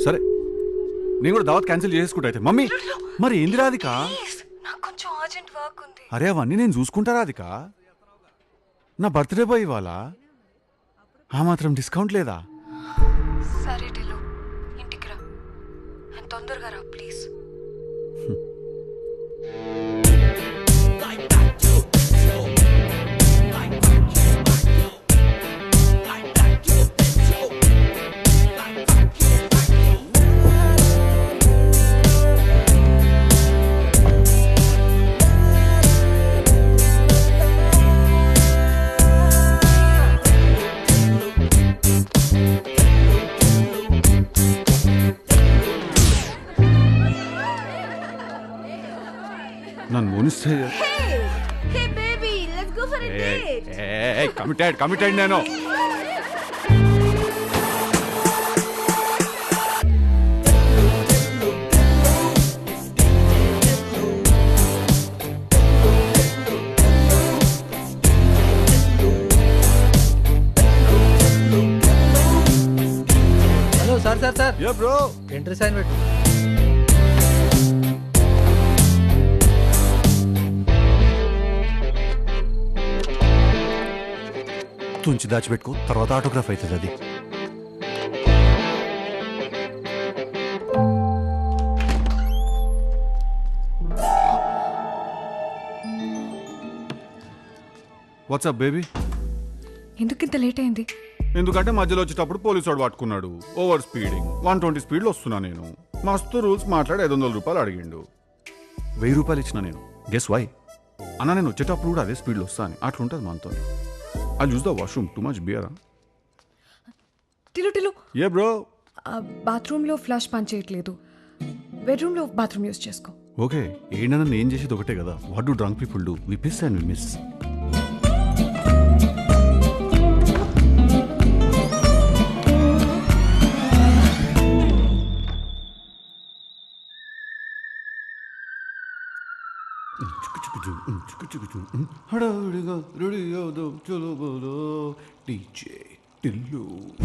సరే నేను కూడా దావత్ క్యాన్సిల్ చేసుకుంటా అయితే. మమ్మీ మరి ఏంది రాధిక? నాకు కొంచెం అర్జెంట్ వర్క్ ఉంది. అరే అవన్నీ నేను చూసుకుంటా రాధిక. నా బర్త్డే బాయ్ ఇవాళ, ఆ మాత్రం డిస్కౌంట్ లేదా? సరే టిల్లు, ఇంటికి రా అండ్ తొందరగా రా ప్లీజ్. నన్ను మోనిస్తే Hey baby, let's go for a date. Committed నేను. Hello sir sir sir, yeah bro. Entry sign పెట్టు. తుంచి దాచిపెట్టుకో, తర్వాత ఆటోగ్రాఫ్ అవుతుంది అది. What's up baby? ఎందుకు ఇంత లేట్ అయింది? ఎందుకంటే మధ్యలో వచ్చేటప్పుడు పోలీసు వాడు పట్టుకున్నాడు. ఓవర్ స్పీడింగ్, 120 స్పీడ్లో వస్తున్నా నేను. మస్తు రూల్స్ మాట్లాడి 500 రూపాయలు అడిగిండు. 1000 రూపాయలు ఇచ్చిన నేను. Guess why? అన్న నేను వచ్చేటప్పుడు కూడా అదే స్పీడ్లో వస్తా అని. అట్లుంటుంది మనతో. I use the washroom, too much beer. Tillu Tillu, ఏ బ్రో? బాత్రూంలో ఫ్లష్ పని చేయట్లేదు. బెడ్రూమ్లో బాత్రూమ్ యూస్ చేసుకో. ఓకే, ఏంటన్నా నేను చేసేది ఒకటే కదా. What do drunk people do? We piss and we miss. హడావిడిగా రెడీ అవుదాం, చలో బోలో డీజే టిల్లు.